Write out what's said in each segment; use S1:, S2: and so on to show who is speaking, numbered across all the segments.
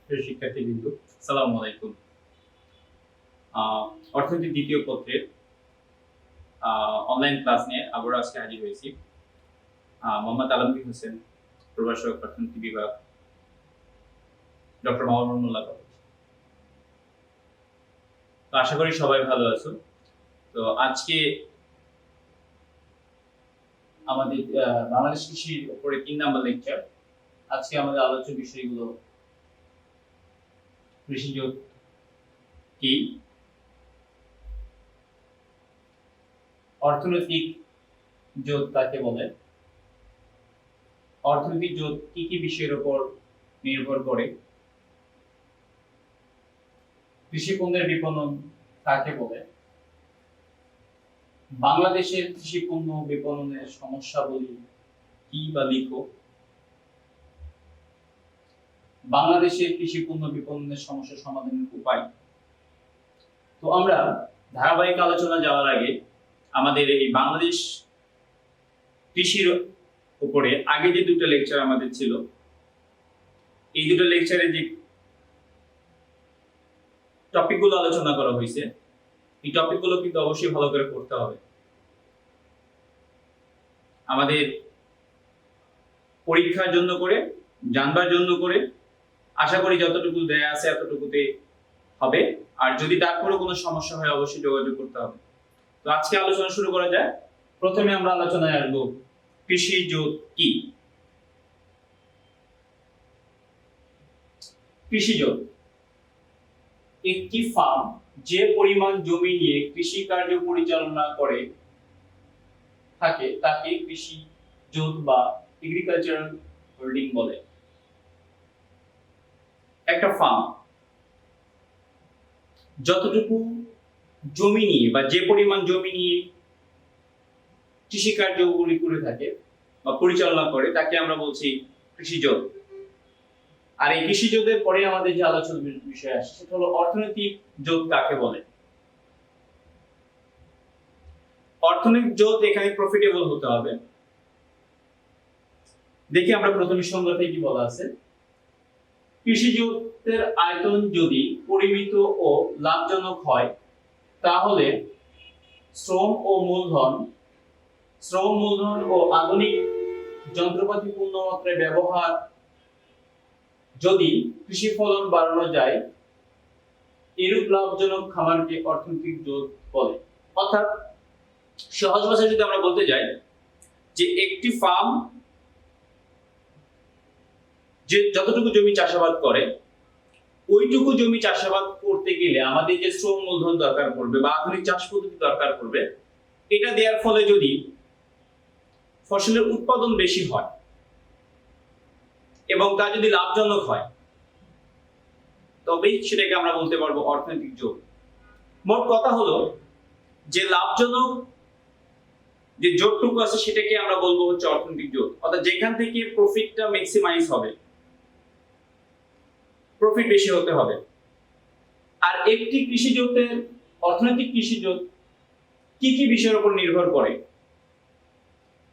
S1: প্রিয় শিক্ষার্থীবৃন্দ, আসসালামু আলাইকুম। অর্থনীতি দ্বিতীয় পত্রের অনলাইন ক্লাস নিয়ে আবারও আজকে হাজির হয়েছি। মোহাম্মদ আলমগীর হোসেন, প্রভাষক, অর্থনীতি বিভাগ, ডক্টর মামুনুল মোল্লা কলেজ। তো আশা করি সবাই ভালো আছো। তো আজকে আমাদের বাংলাদেশ কৃষির উপরে 3 নাম্বার লেকচার। আজকে আমাদের আলোচ্য বিষয়গুলো কৃষিজ কি, অর্থনৈতিক জোট কাকে বলে, অর্থনৈতিক জোট কি কি বিষয়ের উপর নির্ভর করে, কৃষি পণ্যের বিপণন কাকে বলে, বাংলাদেশের কৃষি পণ্য বিপণনের সমস্যাবলী কি বা লিখো, বাংলাদেশের কৃষি পণ্য বিপণনের সমস্যা সমাধানের উপায়। তো আমরা ধারাবাহিক আলোচনা যাওয়ার আগে আমাদের এই বাংলাদেশ কৃষির উপরে আগে যে দুটো লেকচার আমাদের ছিল, এই দুটো লেকচারে যে টপিকগুলো আলোচনা করা হয়েছে, এই টপিকগুলো কিন্তু অবশ্যই ভালো করে পড়তে হবে। আমাদের পরীক্ষার জন্য করে, জানবার জন্য করে, আশা করি যতটুকু দেয়া আছে এতটুকুতে হবে। আর যদি তারপরেও কোনো সমস্যা হয় অবশ্যই যোগাযোগ করতে হবে। তো আজকে আলোচনা শুরু করা যায়। প্রথমে আমরা আলোচনায় আসবো কৃষি জোট কি। কৃষি জোট একটি ফার্ম যে পরিমাণ জমি নিয়ে কৃষি কার্য পরিচালনা করে থাকে তাকে কৃষি জোট বা এগ্রিকালচারাল হোল্ডিং বলে। একটা ফার্ম যতটুকু জমি নিয়ে বা যে পরিমাণ জমি নিয়ে কৃষি কার্যগুলি করে থাকে বা পরিচালনা করে তাকে আমরা বলছি কৃষি জোট। আর এই কৃষি জোটের পরে আমাদের যে আলোচনার বিষয় আসে সেটা হলো অর্থনৈতিক জোট কাকে বলে। অর্থনৈতিক জোট এখানে প্রফিটেবল হতে হবে। দেখি আমরা প্রথমে সংজ্ঞাতে কি বলা আছে। কৃষি জোটের আয়তন যদি পরিমিত ও লাভজনক হয় তাহলে শ্রম মূলধন ও আধুনিক যন্ত্রপাতি পূর্ণ মাত্রায় ব্যবহার যদি কৃষি ফলন বাড়ানো যায়, এরূপ লাভজনক খামারকে অর্থনৈতিক জোট বলে। অর্থাৎ সহজ ভাষায় যদি আমরা বলতে যাই যে একটি ফার্ম যে যতটুকু জমি চাষাবাদ করে ওইটুকু জমি চাষাবাদ করতে গেলে আমাদের যে শ্রম মূলধন দরকার পড়বে বা আধুনিক চাষ পদ্ধতি দরকার পড়বে, এটা দেওয়ার ফলে যদি ফসলের উৎপাদন বেশি হয় এবং তা যদি লাভজনক হয় তবেই সেটাকে আমরা বলতে পারবো অর্থনৈতিক জোট। মোট কথা হলো যে লাভজনক যে জোটটুকু আছে সেটাকে আমরা বলবো হচ্ছে অর্থনৈতিক জোট। অর্থাৎ যেখান থেকে প্রফিটটা ম্যাক্সিমাইজ হবে, প্রফিট বেশি হতে হবে। আর একটি কৃষি জোটের অর্থনৈতিক কৃষি জোট কি কি বিষয়ের উপর নির্ভর করে,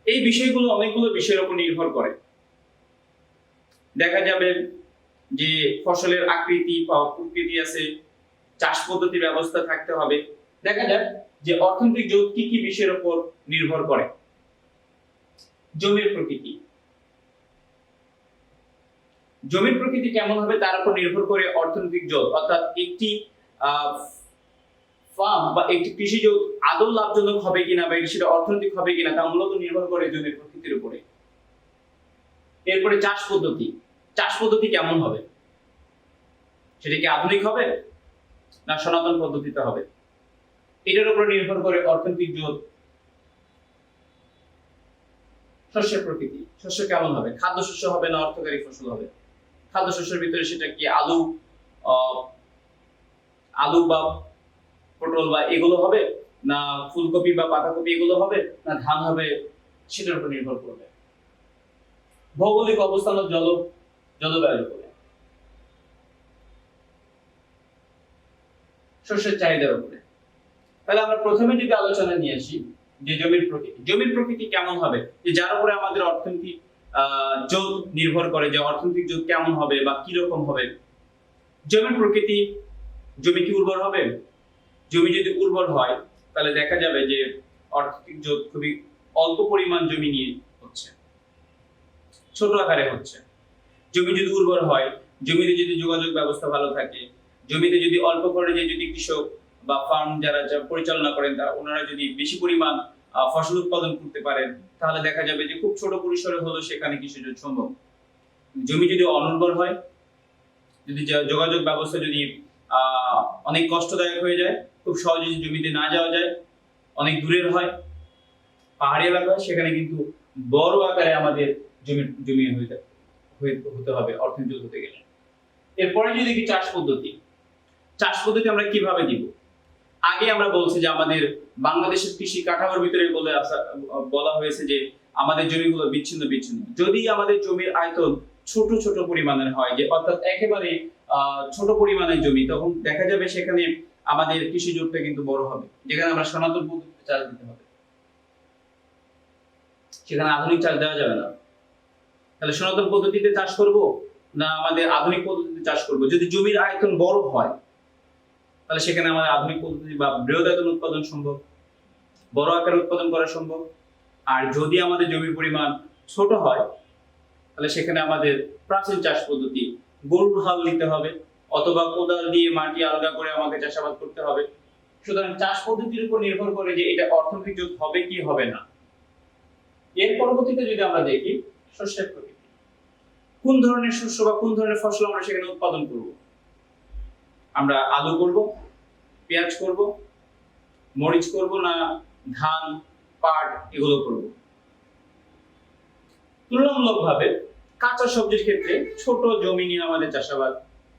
S1: এই বিষয়গুলো অনেকগুলো বিষয়ের উপর নির্ভর করে। দেখা যাবে যে ফসলের আকৃতি বা প্রকৃতি আছে, চাষ পদ্ধতির ব্যবস্থা থাকতে হবে। দেখা যায় যে অর্থনৈতিক জোট কি কি বিষয়ের উপর নির্ভর করে। জমির প্রকৃতি, জমির প্রকৃতি কেমন হবে তার উপর নির্ভর করে অর্থনৈতিক জোট। অর্থাৎ একটি ফার্ম বা একটি কৃষি জোট আদৌ লাভজনক হবে কিনা বা সেটা অর্থনৈতিক হবে কিনা তা মূলত নির্ভর করে জমির প্রকৃতির উপরে। এরপরে চাষ পদ্ধতি কেমন হবে, সেটা কি আধুনিক হবে না সনাতন পদ্ধতিতে হবে, এটার উপর নির্ভর করে অর্থনৈতিক জোট। শস্যের প্রকৃতি, শস্য কেমন হবে, খাদ্যশস্য হবে না অর্থকারী ফসল হবে, খাদ্যশস্যের ভিতরে সেটা কি আলু বা পটল বা এগুলো হবে না ফুলকপি বা পাতাকপি এগুলো হবে না ধান হবে, সেটার উপর নির্ভর করবে। ভৌগোলিক অবস্থান ও জলবায়ুর উপরে, শস্যের চাহিদার উপরে। তাহলে আমরা প্রথমে যদি আলোচনা নিয়ে আসি যে জমির প্রকৃতি কেমন হবে, যে যার উপরে আমাদের অর্থনৈতিক জোট নির্ভর করে, যে অর্থনৈতিক জোট কেমন হবে বা কি রকম হবে। জমির প্রকৃতি, জমি কি উর্বর হবে? জমি যদি উর্বর হয় তাহলে দেখা যাবে যে অর্থনৈতিক জোট খুবই অল্প পরিমাণ জমি নিয়ে হচ্ছে, ছোট আকারে হচ্ছে। জমি যদি উর্বর হয়, জমিতে যদি যোগাযোগ ব্যবস্থা ভালো থাকে, জমিতে যদি অল্প করে যদি কৃষক বা ফার্ম যারা পরিচালনা করেন ওনারা যদি বেশি পরিমাণ ফসল উৎপাদন করতে পারেন, তাহলে দেখা যাবে যে খুব ছোট পরিসরে হলো সেখানে কৃষিজ সম্ভব। জমি যদি অনুর্বর হয়, যদি যোগাযোগ ব্যবস্থা যদি অনেক কষ্টদায়ক হয়ে যায়, খুব সহজে জমিতে না যাওয়া যায়, অনেক দূরের হয়, পাহাড়ি এলাকা, সেখানে কিন্তু বড় আকারে আমাদের জমি হতে হবে অর্থনীতি হতে গেলে। এরপরে যদি দেখি চাষ পদ্ধতি, চাষ পদ্ধতি আমরা কিভাবে দিব? আগে আমরা বলছি যে আমাদের বাংলাদেশের কৃষি কাঠামোর ভিতরে বলা হয়েছে যে আমাদের জমিগুলো বিচ্ছিন্ন বিচ্ছিন্ন। যদি আমাদের জমির আয়তন ছোট ছোট পরিমাণের হয়, যে অর্থাৎ একেবারে ছোট পরিমাণের জমি, তখন দেখা যাবে সেখানে আমাদের কৃষি জোটটা কিন্তু বড় হবে, যেখানে আমরা সনাতন পদ্ধতিতে চাষ দিতে হবে, সেখানে আধুনিক চাষ দেওয়া যাবে না। তাহলে সনাতন পদ্ধতিতে চাষ করব না আমাদের আধুনিক পদ্ধতিতে চাষ করব? যদি জমির আয়তন বড় হয় তাহলে সেখানে আমাদের আধুনিক পদ্ধতি বা বৃহৎ আয়তন উৎপাদন সম্ভব, বড় আকারে উৎপাদন করা সম্ভব। আর যদি আমাদের জমির পরিমাণ ছোট হয় তাহলে সেখানে আমাদের প্রাচীন চাষ পদ্ধতি, গরুর হাল দিতে হবে অথবা কোদাল দিয়ে মাটি আলগা করে আমাকে চাষাবাদ করতে হবে। সুতরাং চাষ পদ্ধতির উপর নির্ভর করে যে এটা অর্থনৈতিক জোট হবে কি হবে না। এর পরবর্তীতে যদি আমরা দেখি শস্যের প্রকৃতি, কোন ধরনের শস্য বা কোন ধরনের ফসল আমরা সেখানে উৎপাদন করব? আমরা আলু করব, পেঁয়াজ করব, মরিচ করব, না ধান, পাট এগুলো করব? তুলনামূলকভাবে কাঁচা সবজির ক্ষেত্রে ছোট জমি নিয়ে আমাদের চাষাবাদ,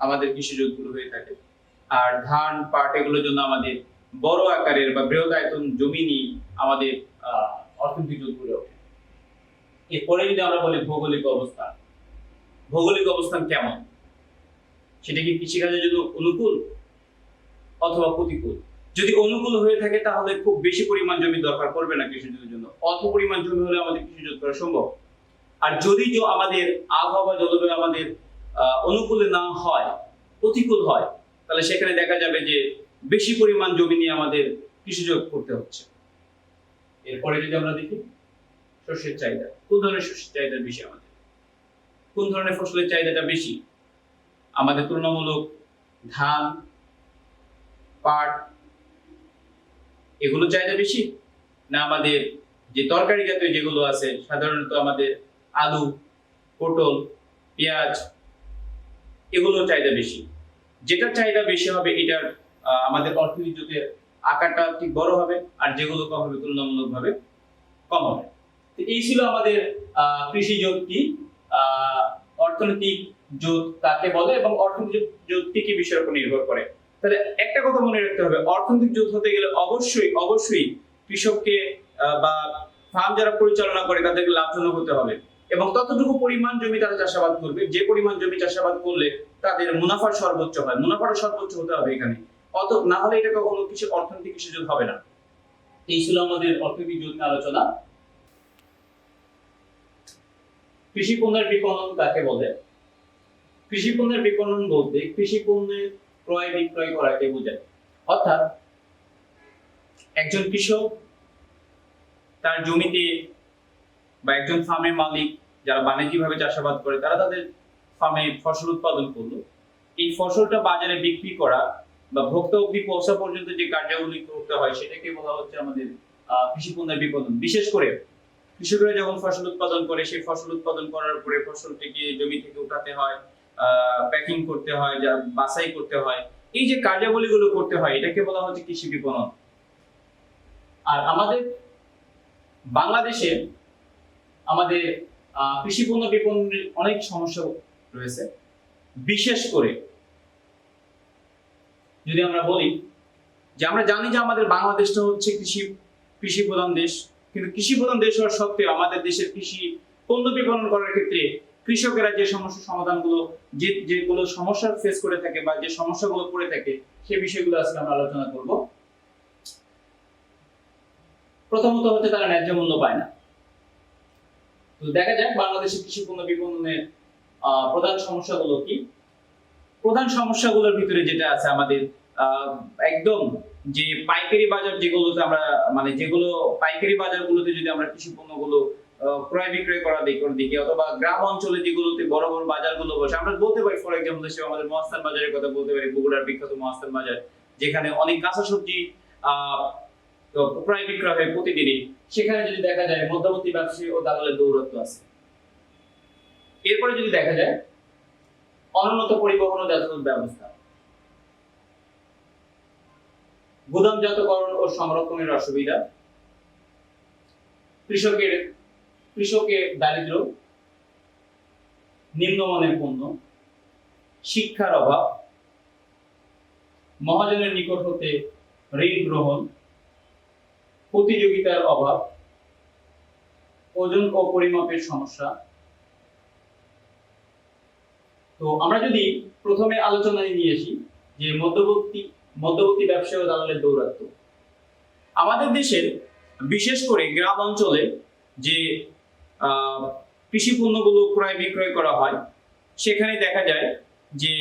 S1: আমাদের কৃষিজোটগুলো হয়ে থাকে। আর ধান, পাট এগুলোর জন্য আমাদের বড় আকারের বা বৃহৎ আয়তন জমি নিয়ে আমাদের অর্থনৈতিক জোটগুলো ওঠে। এরপরে যদি আমরা বলি ভৌগোলিক অবস্থান, ভৌগোলিক অবস্থান কেমন? সেটা কি কৃষিকাজের জন্য অনুকূল অথবা প্রতিকূল? যদি অনুকূল হয়ে থাকে তাহলে খুব বেশি পরিমাণ জমি দরকার পড়বে না কৃষিজোটের জন্য, অল্প পরিমাণ জমি হলে আমাদের কৃষিজোট করা সম্ভব। আর যদি আমাদের আবহাওয়া জলবায়ু আমাদের অনুকূলে না হয়, প্রতিকূল হয়, তাহলে সেখানে দেখা যাবে যে বেশি পরিমাণ জমি নিয়ে আমাদের কৃষিজোট করতে হচ্ছে। এরপরে যদি আমরা দেখি শস্যের চাহিদা, কোন ধরনের শস্যের চাহিদা বেশি, আমাদের কোন ধরনের ফসলের চাহিদাটা বেশি? আমাদের তুলনামূলক ধান, পাট এগুলো চাহিদা বেশি, না আমাদের যে তরকারি জাতীয় যেগুলো আছে সাধারণত আমাদের আলু, পটল, পেঁয়াজ এগুলো চাহিদা বেশি? যেটা চাহিদা বেশি হবে এটার আমাদের অর্থনৈতিক জোটের আকারটা ঠিক বড় হবে, আর যেগুলো কম হবে তুলনামূলকভাবে কম হবে। এই ছিল আমাদের কৃষি জোট কি, অর্থনৈতিক জোট কাকে বলে এবং অর্থনৈতিক জোট কি কি বিষয়ের উপর নির্ভর করে। তাহলে একটা কথা মনে রাখতে হবে, অর্থনৈতিক জোট হতে গেলে অবশ্যই অবশ্যই কৃষককে বা ফার্ম যারা পরিচালনা করে তাদেরকে লাভজনক হতে হবে, এবং ততটুকু পরিমাণ জমি তারা চাষাবাদ করবে যে পরিমাণ জমি চাষাবাদ করলে তাদের মুনাফার সর্বোচ্চ হয়, মুনাফাটা সর্বোচ্চ হতে হবে এখানে, অত না হলে এটা কখনো কিছু অর্থনৈতিক কৃষি জোট হবে না। এই ছিল আমাদের অর্থনৈতিক জোট নিয়ে আলোচনা। কৃষি পণ্যের বিপণন কাকে বলে? কৃষি পণ্যের বিপণন বলতে কৃষি পণ্যের ক্রয় বিক্রয় করাকে বোঝায়। অর্থাৎ একজন কৃষক তার জমিতে বা একজন ফার্মের মালিক যারা বাণিজ্যিকভাবে চাষাবাদ করে তারা তাদের ফার্মে ফসল উৎপাদন করলো, এই ফসলটা বাজারে বিক্রি করা বা ভোক্তা অবধি পৌঁছা পর্যন্ত যে কার্যাবলী করতে হয় সেটাকে বলা হচ্ছে আমাদের কৃষি পণ্যের বিপণন। বিশেষ করে কৃষকরা যখন ফসল উৎপাদন করে, সেই ফসল উৎপাদন করার পরে ফসলটিকে জমি থেকে উঠাতে হয়, প্যাকিং করতে হয়, বাছাই করতে হয়, এই যে কার্যাবলীগুলো করতে হয় এটাকে বলা হচ্ছে কৃষি বিপণন। আর আমাদের বাংলাদেশে আমাদের কৃষি পণ্য বিপণনের অনেক সমস্যা রয়েছে। বিশেষ করে যদি আমরা বলি যে আমরা জানি যে আমাদের বাংলাদেশটা হচ্ছে কৃষি প্রধান দেশ, কিন্তু কৃষি প্রধান দেশ হওয়ার সত্ত্বেও আমাদের দেশের কৃষি পণ্য বিপণন করার ক্ষেত্রে কৃষকেরা যে সমস্যা সমাধানগুলো যেগুলো সমস্যা ফেস করে থাকে বা যে সমস্যাগুলো পড়ে থাকে সেই বিষয়গুলো আজকে আমরা আলোচনা করব। প্রথমত হচ্ছে তারা ন্যায্য মূল্য পায় না। তো দেখা যাক বাংলাদেশের কৃষি পণ্য বিপণনের প্রধান সমস্যাগুলো কি। প্রধান সমস্যাগুলোর ভিতরে যেটা আছে আমাদের একদম যে পাইকারি বাজার যেগুলোতে আমরা মানে যেগুলো পাইকারি বাজারগুলোতে যদি আমরা কৃষি পণ্যগুলো ক্রয় বিক্রয় করা দেখি অথবা গ্রাম অঞ্চলে যেগুলোতে বড় বড় বাজারগুলো বসে, আমরা বলতে পারি ফর এক্সাম্পল হিসেবে আমাদের মহাস্থান বাজারের কথা বলতে পারি, বগুড়ার বিখ্যাত মহাস্থান বাজার, যেখানে অনেক কাঁচা সবজি ক্রয় বিক্রয় হয় প্রতিদিনই। সেখানে যদি দেখা যায় মধ্যবর্তী ব্যবসায়ী ও দালালের দৌরাত্ম্য আছে। এরপরে যদি দেখা যায় অনুন্নত পরিবহন ও যাতায়াত ব্যবস্থা, গুদামজাতকরণ ও সংরক্ষণের অসুবিধা, কৃষকের দারিদ্র, নিম্নমানের পণ্য, শিক্ষার অভাব, মহাজনের নিকট হতে ঋণ গ্রহণ, প্রতিযোগিতার অভাব, ওজন ও পরিমাপের সমস্যা। তো আমরা যদি প্রথমে আলোচনায় নিয়ে আসি যে মধ্যবর্তী ব্যবসায়ী ও দালালের দৌরাত্ম্য। আমাদের দেশের বিশেষ করে গ্রাম অঞ্চলে যে কৃষি পণ্যগুলো ক্রয় বিক্রয় করা হয়, সেখানে দেখা যায় যে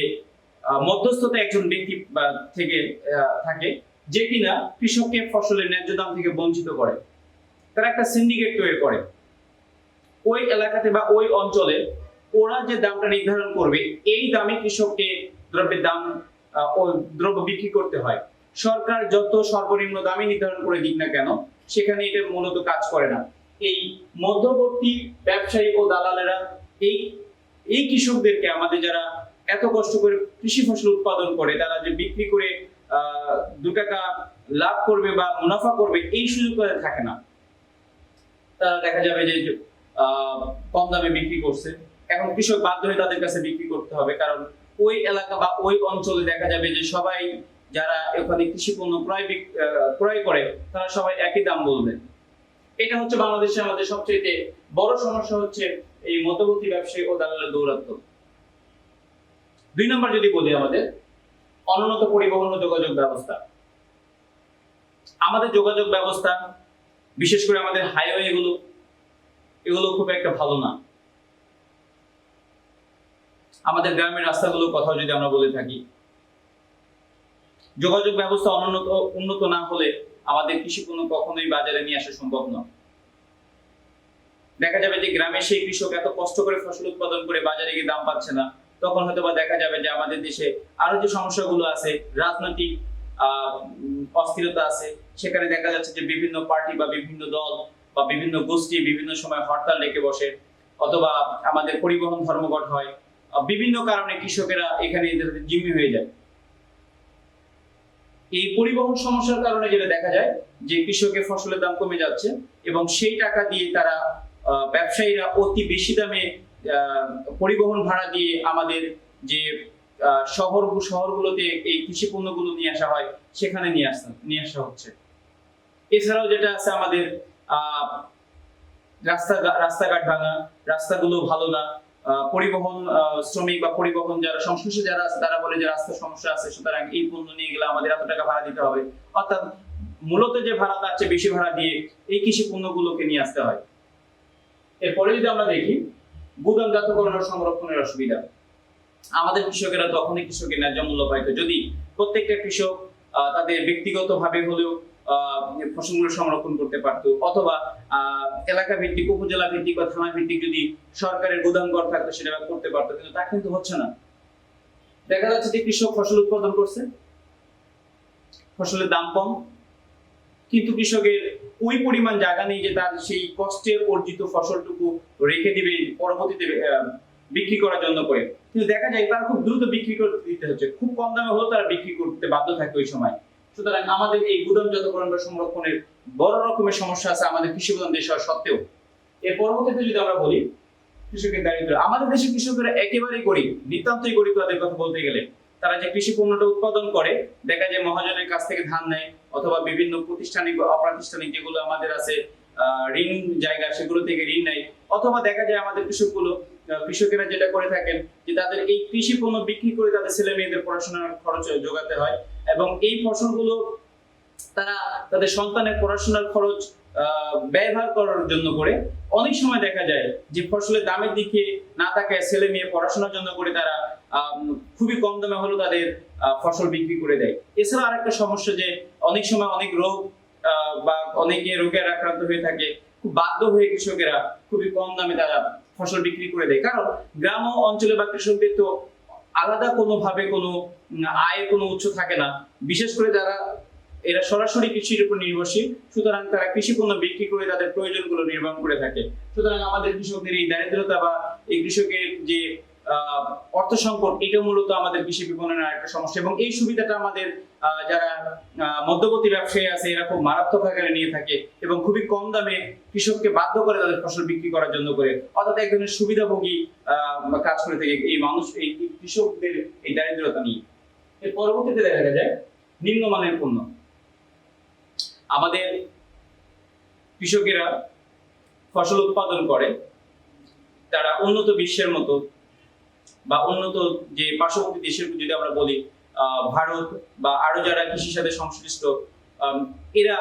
S1: মধ্যস্থতা একজন ব্যক্তি থেকে থাকে, যে কিনা কৃষককে ফসলের ন্যায্য দাম থেকে বঞ্চিত করে। তারা একটা সিন্ডিকেট তৈরি করে ওই এলাকাতে বা ওই অঞ্চলে। ওরা যে দামটা নির্ধারণ করবে এই দামে কৃষককে দ্রব্যের দাম ও দ্রব্য বিক্রি করতে হয়। সরকার যত সর্বনিম্ন দামে নির্ধারণ করে দিক না কেন, সেখানে এটা মূলত কাজ করে না। এই মধ্যবর্তী ব্যবসায়ী ও দালালেরা এই কৃষকদেরকে, আমাদের যারা এত কষ্ট করে কৃষি ফসল উৎপাদন করে, তারা যে বিক্রি করে 2 টাকা লাভ করবে বা মুনাফা করবে, এই সুযোগ তাদের থাকে না। তারা দেখা যাবে যে কম দামে বিক্রি করছে। এখন কৃষক বাধ্য হয়ে তাদের কাছে বিক্রি করতে হবে, কারণ ওই এলাকা বা ওই অঞ্চলে দেখা যাবে যে সবাই যারা ওখানে কৃষি পণ্য ক্রয় করে তারা সবাই একই দাম বলবে। এটা হচ্ছে বাংলাদেশে আমাদের সবচেয়ে বড় সমস্যা, হচ্ছে এই মধ্যবর্তী ব্যবসায়ী ও দালালের দৌরাত্ম্য। 2 নম্বর যদি বলি, আমাদের অনুন্নত পরিবহন ও যোগাযোগ ব্যবস্থা। আমাদের যোগাযোগ ব্যবস্থা, বিশেষ করে আমাদের হাইওয়ে এগুলো খুব একটা ভালো না। আমাদের গ্রামের রাস্তাগুলোর কথা যদি আমরা বলে থাকি, যোগাযোগ ব্যবস্থা উন্নত না হলে আমাদের কৃষি পণ্য কখনোই বাজারে নিয়ে আসা সম্ভব নয়। দেখা যাবে যে গ্রামে সেই কৃষক এত কষ্ট করে ফসল উৎপাদন করে বাজারে গিয়ে দাম পাচ্ছে না, তখন হয়তো বা দেখা যাবে যে আমাদের দেশে আরো যে সমস্যাগুলো আছে, রাজনৈতিক অস্থিরতা আছে, সেখানে দেখা যাচ্ছে যে বিভিন্ন পার্টি বা বিভিন্ন দল বা বিভিন্ন গোষ্ঠী বিভিন্ন সময় হরতাল ডেকে বসে, অথবা আমাদের পরিবহন ধর্মঘট হয়। বিভিন্ন কারণে কৃষকেরা এখানে জিম্মি হয়ে যায়। এই পরিবহন সমস্যার কারণে যেটা দেখা যায় যে কৃষকের ফসলের দাম কমে যাচ্ছে, এবং সেই টাকা দিয়ে তারা ব্যবসায়ীরা অতি বেশি দামে পরিবহন ভাড়া দিয়ে আমাদের যে শহরগুলোতে এই কৃষি পণ্যগুলো নিয়ে আসা হয়, সেখানে নিয়ে আসা হচ্ছে। এছাড়াও যেটা আছে আমাদের রাস্তাঘাট ভাঙা, রাস্তাগুলো ভালো না। পরিবহন শ্রমিক বা পরিবহন যারা সংশ্লিষ্ট যারা আছে, তারা বলে যে রাস্তার সমস্যা আছে, সুতরাং এই পণ্য নিয়ে গেলে আমাদের এত টাকা ভাড়া দিতে হবে। অর্থাৎ মূলত যে ভাড়া, তার চেয়ে বেশি ভাড়া দিয়ে এই কৃষি পণ্যগুলোকে নিয়ে আসতে হয়। এরপরে যদি আমরা দেখি গুদামজাতকরণ ও সংরক্ষণের অসুবিধা। আমাদের কৃষকেরা তখনই কৃষকের ন্যায্য মূল্য পাইতো যদি প্রত্যেকটা কৃষক তাদের ব্যক্তিগতভাবে হলেও ফসলগুলো সংরক্ষণ করতে পারতো, অথবা এলাকা ভিত্তিক, উপজেলা ভিত্তিক বা থানা ভিত্তিক যদি সরকারের গুদামঘর থাকতো সেটা করতে পারতো। কিন্তু তা কিন্তু হচ্ছে না। দেখা যাচ্ছে যে কৃষক ফসল উৎপাদন করছে, ফসলের দাম কম, কিন্তু কৃষকের ওই পরিমাণ জায়গা নেই যে তার সেই কষ্টের অর্জিত ফসলটুকু রেখে দিবে পরবর্তীতে বিক্রি করার জন্য করে। কিন্তু দেখা যায় তারা খুব দ্রুত বিক্রি করতে দিতে হচ্ছে, খুব কম দামে হলেও তারা বিক্রি করতে বাধ্য থাকে ওই সময়। সুতরাং আমাদের এই গুদামজাতকরণ বা সংরক্ষণের বড় রকমের সমস্যা আছে আমাদের কৃষি প্রধান দেশ হওয়া সত্ত্বেও। এর পরবর্তীতে যদি আমরা বলি কৃষকের দারিদ্র, আমাদের দেশের কৃষকেরা একেবারেই গরিব, নিতান্তই গরিব। তাদের কথা বলতে গেলে তারা যে কৃষি পণ্যটা উৎপাদন করে, দেখা যায় মহাজনের কাছ থেকে ধান নেয়, অথবা বিভিন্ন প্রতিষ্ঠানিক বা অপ্রাতিষ্ঠানিক যেগুলো আমাদের আছে ঋণ জায়গা, সেগুলো থেকে ঋণ নেয়। অথবা দেখা যায় আমাদের কৃষকেরা যেটা করে থাকেন যে তাদের এই কৃষি পণ্য বিক্রি করে তাদের ছেলে মেয়েদের পড়াশোনার খরচ যোগাতে হয়, এবং এই ফসলগুলো তারা তাদের সন্তানের পড়াশোনার খরচ ব্যয়ভার করার জন্য করে অনেক সময় দেখা যায় যে ফসলের দামের দিকে না তাকায় ছেলে মেয়ে পড়াশোনার জন্য করে তারা খুবই কম দামে হলো তাদের ফসল বিক্রি করে দেয়। এছাড়া আরেকটা সমস্যা যে অনেক সময় অনেক রোগ বা অনেকে রোগের আক্রান্ত হয়ে থাকে, খুব বাধ্য হয়ে কৃষকেরা খুবই কম দামে তারা ফসল বিক্রি করে দেয়। কারণ গ্রাম অঞ্চলে বা কৃষকদের তো আলাদা কোনোভাবে কোনো আয়ের কোনো উৎস থাকে না, বিশেষ করে যারা এরা সরাসরি কৃষির উপর নির্ভরশীল, সুতরাং তারা কৃষি পণ্য বিক্রি করে তাদের প্রয়োজনগুলো নির্বাহ করে থাকে। সুতরাং আমাদের কৃষকদের এই দারিদ্রতা বা এই কৃষকের যে অর্থ সংকট, এটা মূলত আমাদের কৃষি বিপণনের একটা সমস্যা, এবং এই সুবিধাটা আমাদের যারা মধ্যবর্তী ব্যবসায়ী আছে এরা খুব মারাত্মক আকারে নিয়ে থাকে এবং খুবই কম দামে কৃষককে বাধ্য করে তাদের ফসল বিক্রি করার জন্য করে, অর্থাৎ এক ধরনের সুবিধাভোগী কাজ করে থাকে এই মানুষ, এই কৃষকদের এই দারিদ্রতা নিয়ে। এর পরবর্তীতে দেখা যায় নিম্নমানের পণ্য। আমাদের কৃষকেরা ফসল উৎপাদন করে, তারা উন্নত বিশ্বের মতো বা উন্নত যে পার্শ্ববর্তী দেশের যদি আমরা বলি ভারত বা আরো যারা কৃষির সাথে সংশ্লিষ্ট, এরা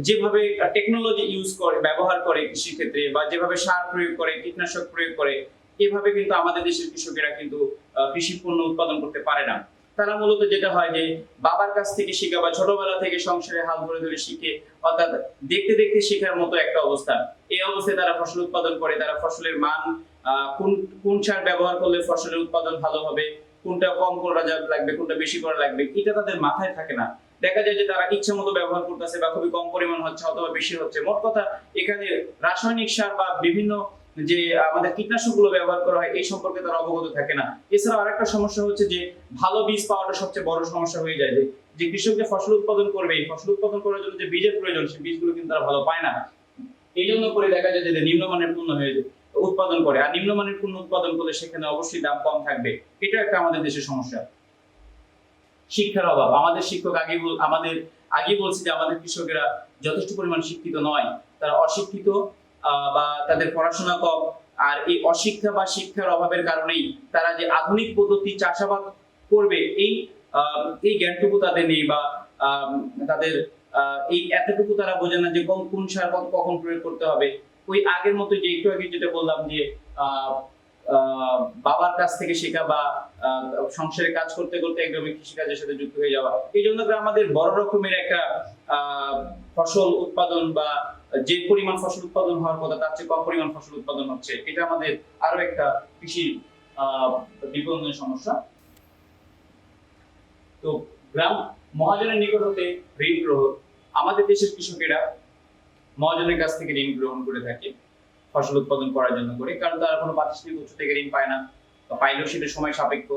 S1: যেভাবে টেকনোলজি ইউজ করে, ব্যবহার করে কৃষি ক্ষেত্রে, বা যেভাবে সার প্রয়োগ করে, কীটনাশক প্রয়োগ করে, এভাবে কিন্তু আমাদের দেশের কৃষকেরা কিন্তু কৃষি পণ্য উৎপাদন করতে পারে না। তারা মূলত যেটা হয় যে বাবার কাছ থেকে শেখা বা ছোটবেলা থেকে সংসারে হাল ধরে ধরে শিখে, অর্থাৎ দেখতে দেখতে শেখার মতো একটা অবস্থা। এই অবস্থায় তারা ফসল উৎপাদন করে, তারা ফসলের মান, কোন সার ব্যবহার করলে ফসলের উৎপাদন ভালো হবে, কোনটা কম করা লাগবে, কোনটা বেশি করা লাগবে, এটা তাদের মাথায় থাকে না। দেখা যায় যে তারা ইচ্ছা মতো ব্যবহার করতেছে বা খুবই কম পরিমাণ হচ্ছে অথবা বেশি হচ্ছে। মোট কথা এখানে রাসায়নিক সার বা বিভিন্ন যে আমাদের কীটনাশক গুলো ব্যবহার করা হয় এই সম্পর্কে তারা অবগত থাকে না। এছাড়াও আরেকটা সমস্যা হচ্ছে যে ভালো বীজ পাওয়াটা সবচেয়ে বড় সমস্যা হয়ে যায়। যে কৃষক যে ফসল উৎপাদন করবে, এই ফসল উৎপাদন করার জন্য যে বীজের প্রয়োজন, সেই বীজগুলো কিন্তু তারা ভালো পায় না। এই জন্য করে দেখা যায় যে নিম্নমানের পণ্য হয়ে উৎপাদন করে, আর নিম্নমানের পণ্য উৎপাদন করলে সেখানে অবশ্যই দাম কম থাকবে। এটা একটা আমাদের দেশের সমস্যা। শিক্ষার অভাব। আমাদের শিক্ষক আগে বলছি যে আমাদের কৃষকেরা যথেষ্ট পরিমাণ শিক্ষিত নয়, তারা অশিক্ষিত বা তাদের পড়াশোনা কম। আর এই অশিক্ষা বা শিক্ষার অভাবের কারণেই তারা যে আধুনিক পদ্ধতি চাষাবাদ করবে এই জ্ঞানটুকু তাদের নেই, বা তাদের এই এতটুকু তারা বোঝে না যে কোন সার কখন প্রয়োগ করতে হবে। ওই আগের মতো যে একটু আগে যেটা বললাম যে বাবার কাছ থেকে শেখা বা সংসারে কাজ করতে করতে একদমই কৃষিকাজের সাথে যুক্ত হয়ে যাওয়া, এই জন্য আমাদের বড় রকমের একটা ফসল উৎপাদন বা যে পরিমাণ ফসল উৎপাদন হওয়ার কথা তার চেয়ে কম পরিমাণ ফসল উৎপাদন হচ্ছে। এটা আমাদের আরো একটা কৃষি বিপণনের সমস্যা। তো গ্রাম মহাজনের নিকট হতে ঋণ গ্রহণ। আমাদের দেশের কৃষকেরা মহাজনের কাছ থেকে ঋণ গ্রহণ করে থাকে ফসল উৎপাদন করার জন্য করে, কারণ তারা কোনো প্রাতিষ্ঠানিক উৎস থেকে ঋণ পায় না, বা পাইলেও সেটা সময় সাপেক্ষ।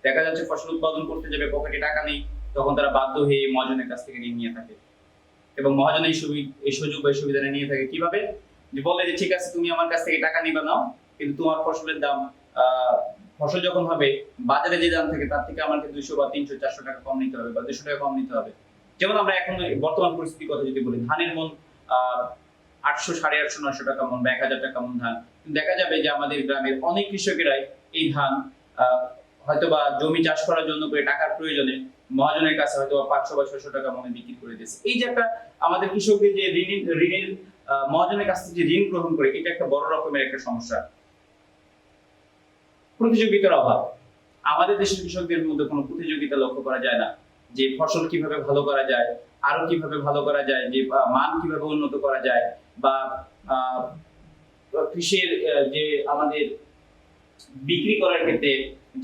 S1: দেখা যাচ্ছে ফসল উৎপাদন করতে যাবে, পকেটে টাকা নেই, তখন তারা বাধ্য হয়ে মহাজনের কাছ থেকে ঋণ নিয়ে থাকে। এবং মহাজন এই সুযোগ বা সুবিধাটা নিয়ে থাকে কিভাবে, যে বলে যে ঠিক আছে তুমি আমার কাছ থেকে টাকা নিবা নাও, কিন্তু তোমার ফসলের দাম ফসল যখন হবে বাজারে যে দাম থাকে তার থেকে আমাকে 200 বা 300 400 টাকা কম নিতে হবে, বা 200 টাকা কম নিতে হবে। যেমন আমরা এখন বর্তমান পরিস্থিতির কথা যদি বলি, ধানের মন 800 850 900 টাকা মন বা 1000 টাকা মন ধান। দেখা যাবে যে আমাদের গ্রামের অনেক কৃষকেরাই এই ধান হয়তোবা জমি চাষ করার জন্য করে টাকার প্রয়োজনে মহাজনের কাছে হয়তো 500 বা 600 টাকা মনে বিক্রি করে দিয়েছে। এই যে একটা আমাদের কৃষকদের যে ঋণের মহাজনের কাছ থেকে যে ঋণ গ্রহণ করে, এটা একটা বড় রকমের একটা সমস্যা। প্রতিযোগিতার অভাব। আমাদের দেশের কৃষকদের মধ্যে কোনো প্রতিযোগিতা লক্ষ্য করা যায় না, যে ফসল কিভাবে ভালো করা যায়, আরো কিভাবে ভালো করা যায়, যে মান কিভাবে উন্নত করা যায়, বা কৃষির যে আমাদের বিক্রি করার ক্ষেত্রে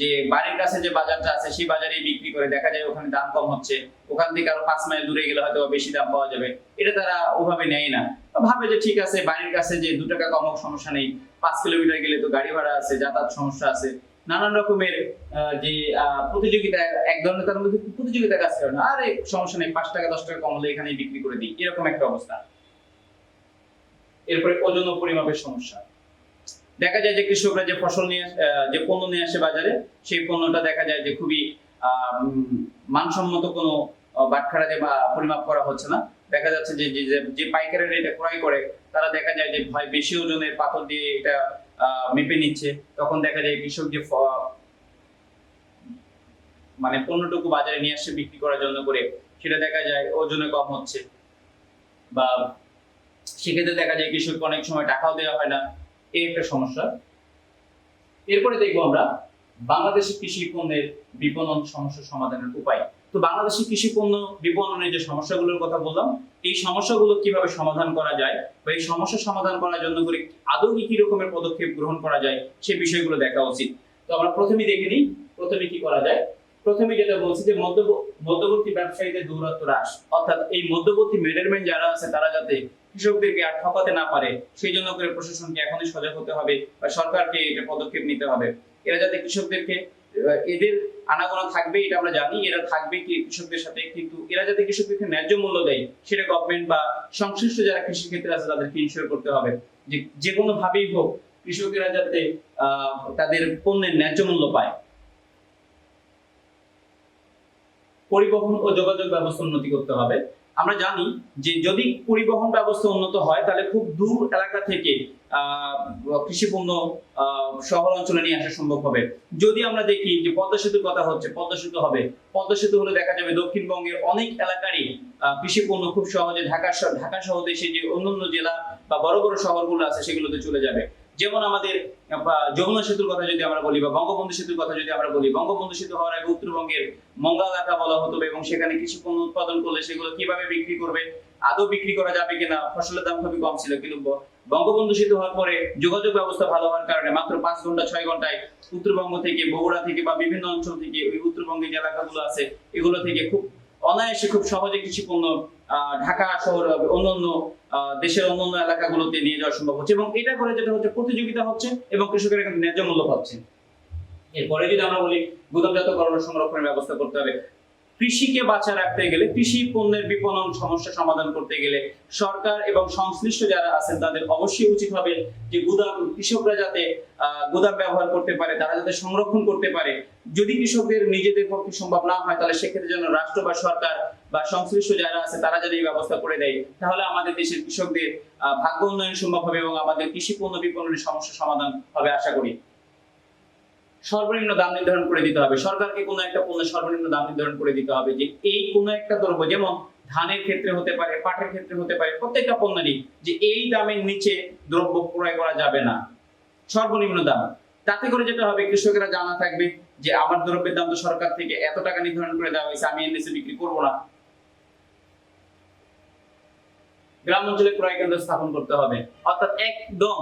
S1: যে বাড়ির কাছে যে বাজারটা আছে সেই বাজারে বিক্রি করে, দেখা যায় ওখানে দাম কম হচ্ছে, ওখান থেকে আরো 5 মাইল দূরে গেলে হয়তো বেশি দাম পাওয়া যাবে। এটা তারা ওভাবে নেয় না, ভাবে যে ঠিক আছে বাড়ির কাছে যে 2 টাকা কম হোক সমস্যা নেই, 5 কিলোমিটার গেলে তো গাড়ি ভাড়া আছে, যাতায়াত সমস্যা আছে, নানান রকমের যে প্রতিযোগিতা, এক ধরনের তার মধ্যে প্রতিযোগিতা কাজ করে না, আরে সমস্যা নেই 5 টাকা 10 টাকা কম হলে এখানেই বিক্রি করে দিই, এরকম একটা অবস্থা। এরপরে ওজন ও পরিমাপের সমস্যা। দেখা যায় যে কৃষকরা যে ফসল নিয়ে যে পণ্য নিয়ে আসে বাজারে, সেই পণ্যটা দেখা যায় যে খুবই মানসম্মত কোনো বাটখারাতে বা পরিমাপ করা হচ্ছে না। দেখা যাচ্ছে যে যে পাইকারের এটা ক্রয় করে তারা দেখা যায় যে ভাই বেশি ওজনের পাথর দিয়ে এটা মেপে নিচ্ছে, তখন দেখা যায় কৃষক যে মানে পণ্যটুকু বাজারে নিয়ে আসছে বিক্রি করার জন্য করে, সেটা দেখা যায় ওজনে কম হচ্ছে, বা সেক্ষেত্রে দেখা যায় কৃষককে অনেক সময় টাকাও দেওয়া হয় না, এই একটা সমস্যা। এরপরে দেখবো আমরা বাংলাদেশের কৃষি পণ্যের বিপণন সমস্যা সমাধানের উপায়। তো বাংলাদেশের কৃষি পণ্য বিপণনের যে সমস্যাগুলোর কথা বললাম, এই সমস্যাগুলো কিভাবে সমাধান করা যায় বা এই সমস্যা সমাধান করার জন্য করে আদৌ কি রকমের পদক্ষেপ গ্রহণ করা যায় সে বিষয়গুলো দেখা উচিত। তো আমরা প্রথমেই দেখে নিই প্রথমে কি করা যায়। প্রথমে যেটা বলছি যে মধ্যবর্তী ব্যবসায়ীদের দৌরাত্ম্য হ্রাস, অর্থাৎ এই মধ্যবর্তী মিডলম্যান যারা আছে তারা যাতে কৃষকদেরকে আর ঠকাতে না পারে সেই জন্য করে প্রশাসনকে এখনই সজাগ হতে হবে বা সরকারকে এটা পদক্ষেপ নিতে হবে। এরা যাতে কৃষকদেরকে এদের আনাগোনা থাকবে এটা আমরা জানি, এরা থাকবে কি কৃষকদের সাথে, কিন্তু এরা যাতে কৃষকদেরকে ন্যায্য মূল্য দেয় সেটা গভর্নমেন্ট বা সংশ্লিষ্ট যারা কৃষি ক্ষেত্রে আছে তাদেরকে ইনশিওর করতে হবে যে কোনো ভাবেই হোক কৃষকেরা যাতে তাদের পণ্যের ন্যায্য মূল্য পায়। পরিবহন ও যোগাযোগ ব্যবস্থা উন্নতি করতে হবে। আমরা জানি যে যদি পরিবহন ব্যবস্থা উন্নত হয় তাহলে খুব দূর এলাকা থেকে কৃষি পণ্য শহর অঞ্চলে নিয়ে আসা সম্ভব হবে। যদি আমরা দেখি যে পদ্মা সেতুর কথা হচ্ছে, পদ্মা সেতু হবে, পদ্মা সেতু হলে দেখা যাবে দক্ষিণবঙ্গের অনেক এলাকারই কৃষি পণ্য খুব সহজে ঢাকা সহ দেশে যে অন্যান্য জেলা বা বড় বড় শহরগুলো আছে সেগুলোতে চলে যাবে। যেমন আমাদের যমুনা সেতুর কথা যদি আমরা বলি বা বঙ্গবন্ধু সেতুর কথা যদি আমরা বলি, বঙ্গবন্ধু সেতু হওয়ার আগে উত্তরবঙ্গের মঙ্গল এলাকা বলা হতো এবং সেখানে কৃষি পণ্য উৎপাদন করলে সেগুলো কিভাবে বিক্রি করবে, আদৌ বিক্রি করা যাবে কিনা, ফসলের দাম খুবই কম ছিল। কিন্তু বঙ্গবন্ধু সেতু হওয়ার পরে যোগাযোগ ব্যবস্থা ভালো হওয়ার কারণে মাত্র 5 ঘন্টা 6 ঘন্টায় উত্তরবঙ্গ থেকে, বগুড়া থেকে বা বিভিন্ন অঞ্চল থেকে, ওই উত্তরবঙ্গের যে এলাকাগুলো আছে এগুলো থেকে খুব অনায়াসে খুব সহজে কৃষি পণ্য ঢাকা শহর অন্যান্য দেশের অন্যান্য এলাকাগুলোতে নিয়ে যাওয়া সম্ভব হচ্ছে এবং এটা করে যেটা হচ্ছে প্রতিযোগিতা হচ্ছে এবং কৃষকেরা কিন্তু ন্যায্য মূল্য পাচ্ছে। এরপরে যদি আমরা বলি গুদামজাতকরণ ও সংরক্ষণের ব্যবস্থা করতে হবে। কৃষিকে বাঁচা রাখতে গেলে, কৃষি পণ্যের বিপণন সমস্যা সমাধান করতে গেলে সরকার এবং সংশ্লিষ্ট যারা আছেন তাদের অবশ্যই উচিত হবে যে কৃষকরা যাতে গুদাম ব্যবহার করতে পারে, তারা যাতে সংরক্ষণ করতে পারে। যদি কৃষকদের নিজেদের পক্ষে সম্ভব না হয় তাহলে সেক্ষেত্রে যেন রাষ্ট্র বা সরকার বা সংশ্লিষ্ট যারা আছে তারা যদি এই ব্যবস্থা করে দেয় তাহলে আমাদের দেশের কৃষকদের ভাগ্য উন্নয়ন সম্ভব হবে এবং আমাদের কৃষি পণ্য বিপণনের সমস্যা সমাধান হবে আশা করি। সর্বনিম্ন দাম নির্ধারণ করে দিতে হবে, সরকারকে কোনো একটা পণ্যের সর্বনিম্ন দাম নির্ধারণ করে দিতে হবে যে এই কোনো একটা দ্রব্য, যেমন ধানের ক্ষেত্রে হতে পারে, পাটের ক্ষেত্রে হতে পারে, প্রত্যেকটা পণ্যেরই যে এই দামের নিচে দ্রব্য ক্রয় করা যাবে না, সর্বনিম্ন দাম। তাতে করে যেটা হবে কৃষকেরা জানা থাকবে যে আমার দ্রব্যের দাম তো সরকার থেকে এত টাকা নির্ধারণ করে দেওয়া হয়েছে, আমি এর নিচে বিক্রি করবো না। গ্রাম অঞ্চলে ক্রয় কেন্দ্র স্থাপন করতে হবে, অর্থাৎ একদম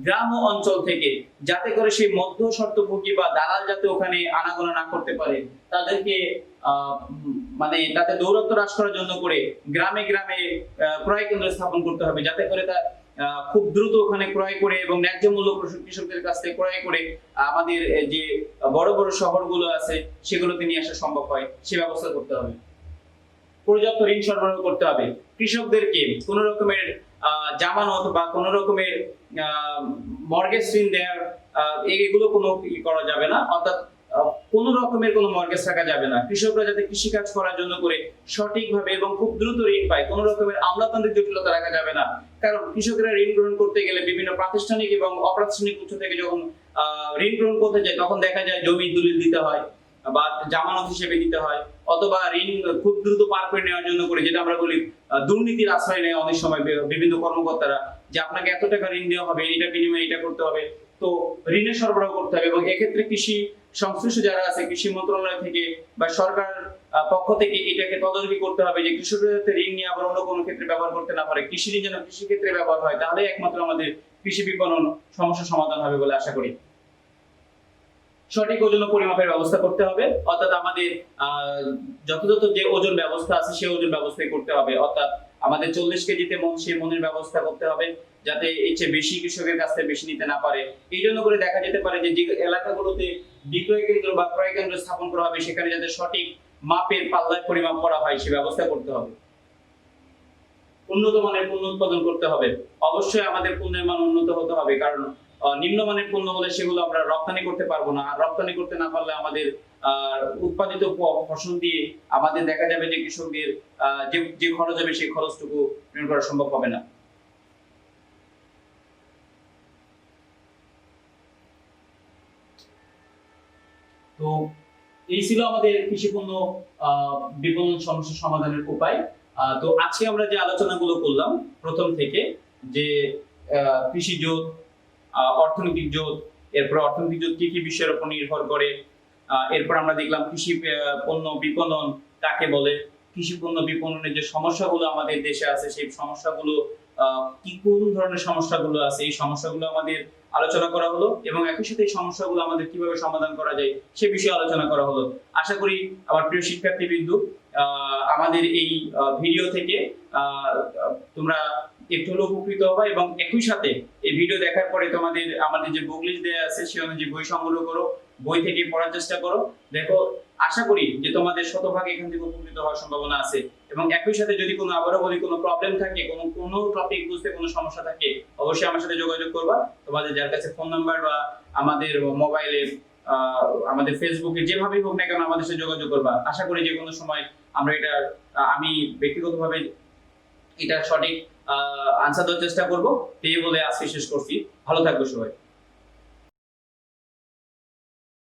S1: গ্রাম অঞ্চল থেকে, যাতে করে সেই মধ্য শর্তভোগী বা দালাল যাতে ওখানে আনাগোনা না করতে পারে, তাদেরকে মানে তাদের দৌরাত্ম্য হ্রাস করার জন্য করে গ্রামে গ্রামে ক্রয় কেন্দ্র স্থাপন করতে হবে, যাতে করে তা খুব দ্রুত ওখানে ক্রয় করে এবং ন্যায্য মূল্য কৃষকদের কাছ থেকে ক্রয় করে আমাদের যে বড় বড় শহরগুলো আছে সেগুলোতে নিয়ে আসা সম্ভব হয়, সে ব্যবস্থা করতে হবে। পর্যাপ্ত ঋণ সরবরাহ করতে হবে, কৃষকদেরকে কোন রকমের জামানত বা কোন রকমের মর্গেজ ঋণ দেওয়ার এগুলো কোনো করা যাবে না, অর্থাৎ কোন রকমের কোনো মর্গেজ রাখা যাবে না। কৃষকরা যাতে কৃষি কাজ করার জন্য করে সঠিকভাবে এবং খুব দ্রুত ঋণ পায়, কোন রকমের আমলাতান্ত্রিক জটিলতা রাখা যাবে না। কারণ কৃষকেরা ঋণ গ্রহণ করতে গেলে বিভিন্ন প্রাতিষ্ঠানিক এবং অপ্রাতিষ্ঠানিক উৎস থেকে যখন ঋণ গ্রহণ করতে যায় তখন দেখা যায় জমি দলিল দিতে হয় বা জামানত হিসেবে দিতে হয়, অথবা ঋণ খুব দ্রুত পার করে নেওয়ার জন্য করে যেটা আমরা বলি দুর্নীতির আশ্রয় নেয় অনেক সময় বিভিন্ন কর্মকর্তারা, যে আপনাকে এত টাকা ঋণ দেওয়া হবে, এটা বিনিময়ে এটা করতে হবে। তো ঋণের সরবরাহ করতে হবে এবং এক্ষেত্রে কৃষি সংশ্লিষ্ট যারা আছে কৃষি মন্ত্রণালয় থেকে বা সরকার পক্ষ থেকে এটাকে তদারকি করতে হবে যে কৃষকরা যাতে ঋণ নিয়ে আবার অন্য কোনো ক্ষেত্রে ব্যবহার করতে না পারে, কৃষি ঋণ যেন কৃষি ক্ষেত্রে ব্যবহার হয়, তাহলে একমাত্র আমাদের কৃষি বিপণন সমস্যা সমাধান হবে বলে আশা করি। সঠিক ওজন ও পরিমাপের ব্যবস্থা করতে হবে, অর্থাৎ আমাদের যথাযথ যে ওজন ব্যবস্থা আছে সেই ওজন ব্যবস্থাই করতে হবে, অর্থাৎ আমাদের 40 কেজিতে মন সেই মনের ব্যবস্থা করতে হবে যাতে এর চেয়ে বেশি কৃষকের কাছ থেকে বেশি নিতে না পারে। এই জন্য করে দেখা যেতে পারে যে এলাকাগুলোতে বিক্রয় কেন্দ্র বা ক্রয় কেন্দ্র স্থাপন করা হবে সেখানে যাতে সঠিক মাপের পাল্লায় পরিমাপ করা হয় সে ব্যবস্থা করতে হবে। উন্নত মানের পণ্য উৎপাদন করতে হবে, অবশ্যই আমাদের পণ্যের মান উন্নত হতে হবে, কারণ নিম্নমানের পণ্য হলে সেগুলো আমরা রপ্তানি করতে পারবো না, আর রপ্তানি করতে না পারলে আমাদের উৎপাদিত ফসল দিয়ে আমাদের দেখা যাবে যে কৃষকদের যে খরচ হবে সেই খরচটুকু পূরণ করা সম্ভব হবে না। তো এই ছিল আমাদের কৃষি পণ্য বিপণন সমস্যা সমাধানের উপায়। তো আজকে আমরা যে আলোচনাগুলো করলাম প্রথম থেকে যে কৃষি জোট, অর্থনৈতিক জোট, এরপর অর্থনৈতিক জোট কি কি বিষয়ের উপর নির্ভর করে, এরপর আমরা দেখলাম কৃষি পণ্য বিপণন কাকে বলে, কৃষি পণ্য বিপণনের যে সমস্যাগুলো আমাদের দেশে আছে সেই সমস্যাগুলো কি কোন ধরনের সমস্যাগুলো আছে এই সমস্যাগুলো আমাদের আলোচনা করা হলো, এবং একই সাথে এই সমস্যাগুলো আমাদের কিভাবে সমাধান করা যায় সে বিষয়ে আলোচনা করা হলো। আশা করি আমার প্রিয় শিক্ষার্থীবৃন্দু আমাদের এই ভিডিও থেকে তোমরা একটু হলেও উপকৃত হবে, এবং একই সাথে এই ভিডিও দেখার পরে তোমাদের আমাদের যে বুক লিস্ট দেওয়া আছে সে অনুযায়ী বই সংগ্রহ করো, বই থেকে পড়ার চেষ্টা করো। দেখো আশা করি যে তোমাদের শতভাগ এখান থেকে উপকৃত হওয়ার সম্ভাবনা আছে, এবং একই সাথে যদি কোনো আবারও বলি কোনো প্রবলেম থাকে, কোনো টপিক বুঝতে কোনো সমস্যা থাকে, অবশ্যই আমার সাথে যোগাযোগ করবা। তোমাদের যার কাছে ফোন নাম্বার বা আমাদের মোবাইলে আমাদের ফেসবুকে যেভাবেই হোক না কেন আমাদের সাথে যোগাযোগ করবা। আশা করি যে কোনো সময় আমরা এটা আমি ব্যক্তিগতভাবে এটা সঠিক আনসার দেওয়ার চেষ্টা করবো। এই বলে আজকে শেষ করছি। ভালো থাকবো সবাই।